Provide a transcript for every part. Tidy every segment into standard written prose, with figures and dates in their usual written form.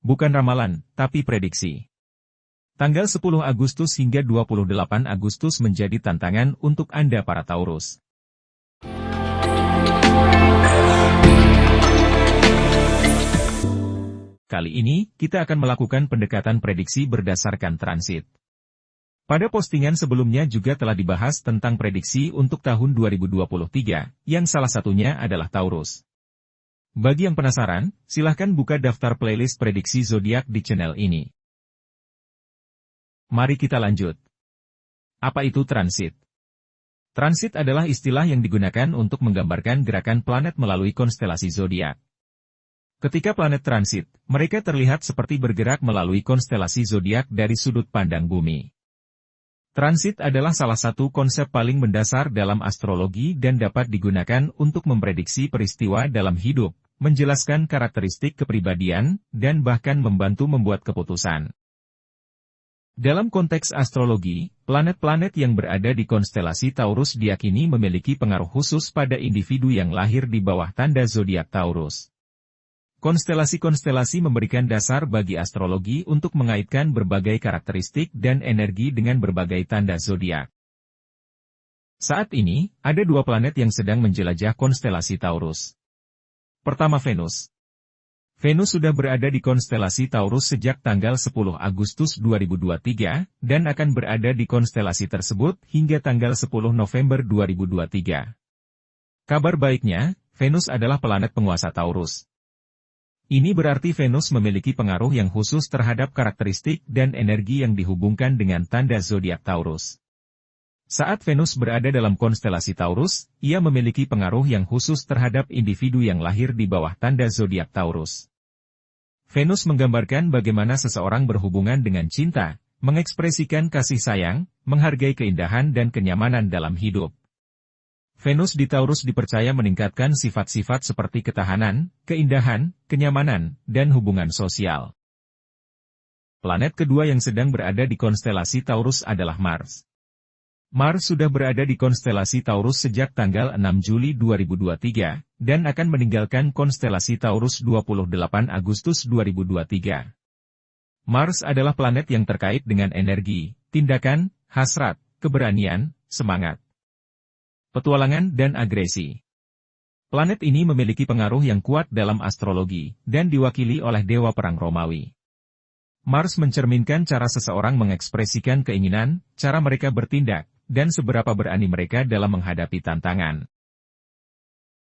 bukan ramalan, tapi prediksi. Tanggal 10 Agustus hingga 28 Agustus menjadi tantangan untuk Anda para Taurus. Kali ini, kita akan melakukan pendekatan prediksi berdasarkan transit. Pada postingan sebelumnya juga telah dibahas tentang prediksi untuk tahun 2023, yang salah satunya adalah Taurus. Bagi yang penasaran, silahkan buka daftar playlist prediksi zodiak di channel ini. Mari kita lanjut. Apa itu transit? Transit adalah istilah yang digunakan untuk menggambarkan gerakan planet melalui konstelasi zodiak. Ketika planet transit, mereka terlihat seperti bergerak melalui konstelasi zodiak dari sudut pandang bumi. Transit adalah salah satu konsep paling mendasar dalam astrologi dan dapat digunakan untuk memprediksi peristiwa dalam hidup, menjelaskan karakteristik kepribadian, dan bahkan membantu membuat keputusan. Dalam konteks astrologi, planet-planet yang berada di konstelasi Taurus diyakini memiliki pengaruh khusus pada individu yang lahir di bawah tanda zodiak Taurus. Konstelasi-konstelasi memberikan dasar bagi astrologi untuk mengaitkan berbagai karakteristik dan energi dengan berbagai tanda zodiak. Saat ini, ada dua planet yang sedang menjelajah konstelasi Taurus. Pertama Venus. Venus sudah berada di konstelasi Taurus sejak tanggal 10 Agustus 2023, dan akan berada di konstelasi tersebut hingga tanggal 10 November 2023. Kabar baiknya, Venus adalah planet penguasa Taurus. Ini berarti Venus memiliki pengaruh yang khusus terhadap karakteristik dan energi yang dihubungkan dengan tanda zodiak Taurus. Saat Venus berada dalam konstelasi Taurus, ia memiliki pengaruh yang khusus terhadap individu yang lahir di bawah tanda zodiak Taurus. Venus menggambarkan bagaimana seseorang berhubungan dengan cinta, mengekspresikan kasih sayang, menghargai keindahan dan kenyamanan dalam hidup. Venus di Taurus dipercaya meningkatkan sifat-sifat seperti ketahanan, keindahan, kenyamanan, dan hubungan sosial. Planet kedua yang sedang berada di konstelasi Taurus adalah Mars. Mars sudah berada di konstelasi Taurus sejak tanggal 6 Juli 2023, dan akan meninggalkan konstelasi Taurus 28 Agustus 2023. Mars adalah planet yang terkait dengan energi, tindakan, hasrat, keberanian, semangat, petualangan dan agresi. Planet ini memiliki pengaruh yang kuat dalam astrologi, dan diwakili oleh dewa perang Romawi. Mars mencerminkan cara seseorang mengekspresikan keinginan, cara mereka bertindak, dan seberapa berani mereka dalam menghadapi tantangan.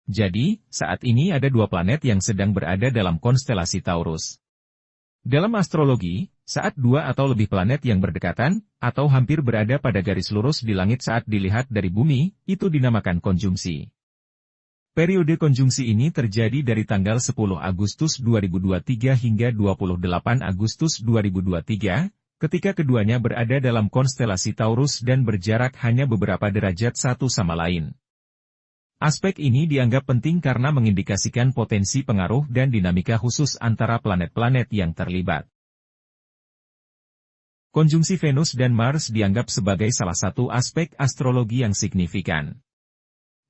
Jadi, saat ini ada dua planet yang sedang berada dalam konstelasi Taurus. Dalam astrologi, saat dua atau lebih planet yang berdekatan, atau hampir berada pada garis lurus di langit saat dilihat dari bumi, itu dinamakan konjungsi. Periode konjungsi ini terjadi dari tanggal 10 Agustus 2023 hingga 28 Agustus 2023, ketika keduanya berada dalam konstelasi Taurus dan berjarak hanya beberapa derajat satu sama lain. Aspek ini dianggap penting karena mengindikasikan potensi pengaruh dan dinamika khusus antara planet-planet yang terlibat. Konjungsi Venus dan Mars dianggap sebagai salah satu aspek astrologi yang signifikan.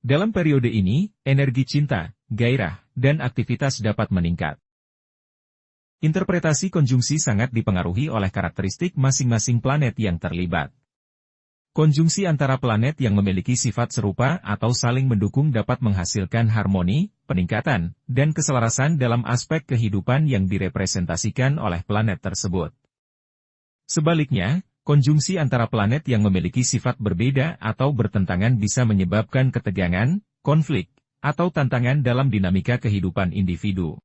Dalam periode ini, energi cinta, gairah, dan aktivitas dapat meningkat. Interpretasi konjungsi sangat dipengaruhi oleh karakteristik masing-masing planet yang terlibat. Konjungsi antara planet yang memiliki sifat serupa atau saling mendukung dapat menghasilkan harmoni, peningkatan, dan keselarasan dalam aspek kehidupan yang direpresentasikan oleh planet tersebut. Sebaliknya, konjungsi antara planet yang memiliki sifat berbeda atau bertentangan bisa menyebabkan ketegangan, konflik, atau tantangan dalam dinamika kehidupan individu.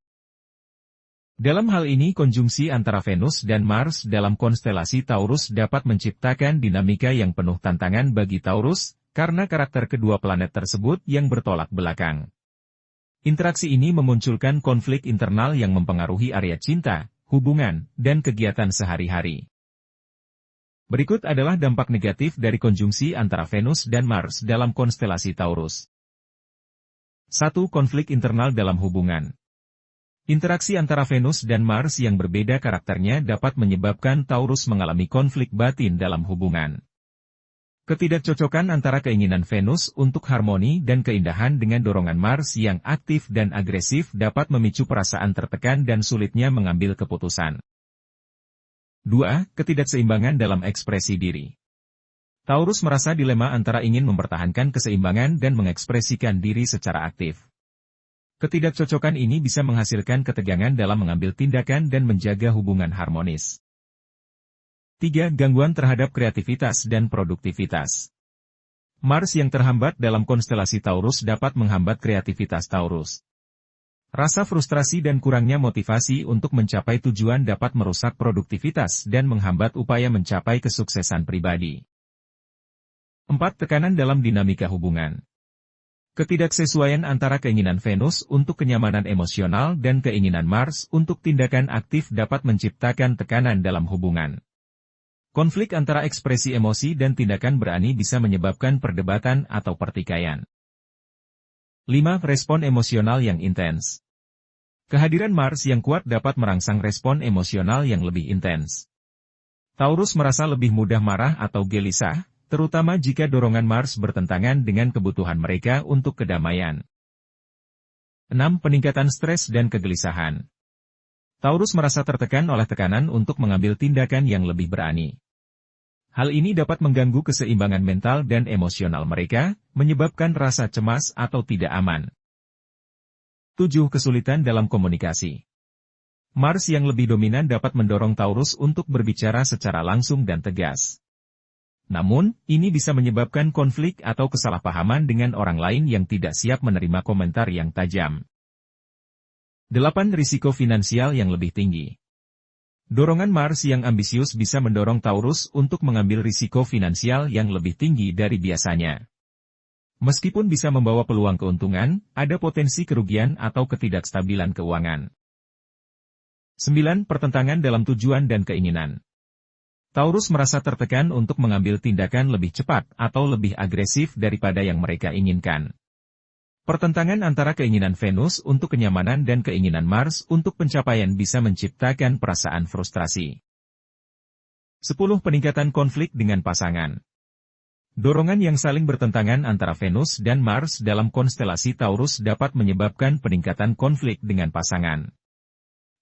Dalam hal ini konjungsi antara Venus dan Mars dalam konstelasi Taurus dapat menciptakan dinamika yang penuh tantangan bagi Taurus, karena karakter kedua planet tersebut yang bertolak belakang. Interaksi ini memunculkan konflik internal yang mempengaruhi area cinta, hubungan, dan kegiatan sehari-hari. Berikut adalah dampak negatif dari konjungsi antara Venus dan Mars dalam konstelasi Taurus. 1. Konflik internal dalam hubungan. Interaksi antara Venus dan Mars yang berbeda karakternya dapat menyebabkan Taurus mengalami konflik batin dalam hubungan. Ketidakcocokan antara keinginan Venus untuk harmoni dan keindahan dengan dorongan Mars yang aktif dan agresif dapat memicu perasaan tertekan dan sulitnya mengambil keputusan. 2. Ketidakseimbangan dalam ekspresi diri. Taurus merasa dilema antara ingin mempertahankan keseimbangan dan mengekspresikan diri secara aktif. Ketidakcocokan ini bisa menghasilkan ketegangan dalam mengambil tindakan dan menjaga hubungan harmonis. 3. Gangguan terhadap kreativitas dan produktivitas. Mars yang terhambat dalam konstelasi Taurus dapat menghambat kreativitas Taurus. Rasa frustrasi dan kurangnya motivasi untuk mencapai tujuan dapat merusak produktivitas dan menghambat upaya mencapai kesuksesan pribadi. 4. Tekanan dalam dinamika hubungan. Ketidaksesuaian antara keinginan Venus untuk kenyamanan emosional dan keinginan Mars untuk tindakan aktif dapat menciptakan tekanan dalam hubungan. Konflik antara ekspresi emosi dan tindakan berani bisa menyebabkan perdebatan atau pertikaian. 5. Respon emosional yang intens. Kehadiran Mars yang kuat dapat merangsang respon emosional yang lebih intens. Taurus merasa lebih mudah marah atau gelisah, terutama jika dorongan Mars bertentangan dengan kebutuhan mereka untuk kedamaian. 6. Peningkatan stres dan kegelisahan. Taurus merasa tertekan oleh tekanan untuk mengambil tindakan yang lebih berani. Hal ini dapat mengganggu keseimbangan mental dan emosional mereka, menyebabkan rasa cemas atau tidak aman. 7. Kesulitan dalam komunikasi. Mars yang lebih dominan dapat mendorong Taurus untuk berbicara secara langsung dan tegas. Namun, ini bisa menyebabkan konflik atau kesalahpahaman dengan orang lain yang tidak siap menerima komentar yang tajam. 8. Risiko finansial yang lebih tinggi. Dorongan Mars yang ambisius bisa mendorong Taurus untuk mengambil risiko finansial yang lebih tinggi dari biasanya. Meskipun bisa membawa peluang keuntungan, ada potensi kerugian atau ketidakstabilan keuangan. 9. Pertentangan dalam tujuan dan keinginan. Taurus merasa tertekan untuk mengambil tindakan lebih cepat atau lebih agresif daripada yang mereka inginkan. Pertentangan antara keinginan Venus untuk kenyamanan dan keinginan Mars untuk pencapaian bisa menciptakan perasaan frustrasi. 10. Peningkatan konflik dengan pasangan. Dorongan yang saling bertentangan antara Venus dan Mars dalam konstelasi Taurus dapat menyebabkan peningkatan konflik dengan pasangan.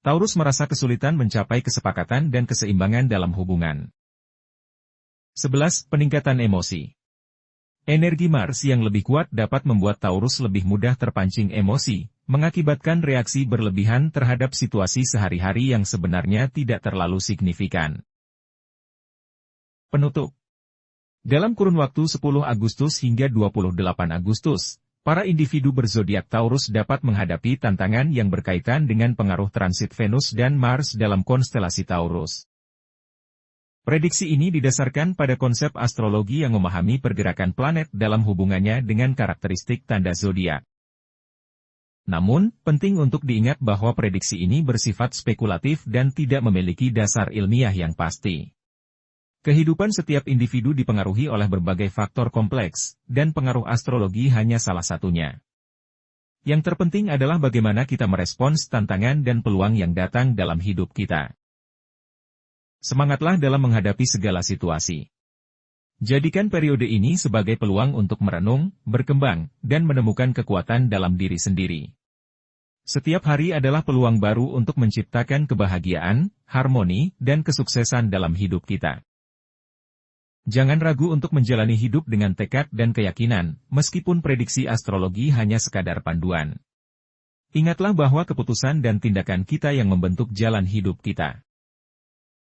Taurus merasa kesulitan mencapai kesepakatan dan keseimbangan dalam hubungan. 11. Peningkatan emosi. Energi Mars yang lebih kuat dapat membuat Taurus lebih mudah terpancing emosi, mengakibatkan reaksi berlebihan terhadap situasi sehari-hari yang sebenarnya tidak terlalu signifikan. Penutup. Dalam kurun waktu 10 Agustus hingga 28 Agustus, para individu berzodiak Taurus dapat menghadapi tantangan yang berkaitan dengan pengaruh transit Venus dan Mars dalam konstelasi Taurus. Prediksi ini didasarkan pada konsep astrologi yang memahami pergerakan planet dalam hubungannya dengan karakteristik tanda zodiak. Namun, penting untuk diingat bahwa prediksi ini bersifat spekulatif dan tidak memiliki dasar ilmiah yang pasti. Kehidupan setiap individu dipengaruhi oleh berbagai faktor kompleks, dan pengaruh astrologi hanya salah satunya. Yang terpenting adalah bagaimana kita merespons tantangan dan peluang yang datang dalam hidup kita. Semangatlah dalam menghadapi segala situasi. Jadikan periode ini sebagai peluang untuk merenung, berkembang, dan menemukan kekuatan dalam diri sendiri. Setiap hari adalah peluang baru untuk menciptakan kebahagiaan, harmoni, dan kesuksesan dalam hidup kita. Jangan ragu untuk menjalani hidup dengan tekad dan keyakinan, meskipun prediksi astrologi hanya sekadar panduan. Ingatlah bahwa keputusan dan tindakan kita yang membentuk jalan hidup kita.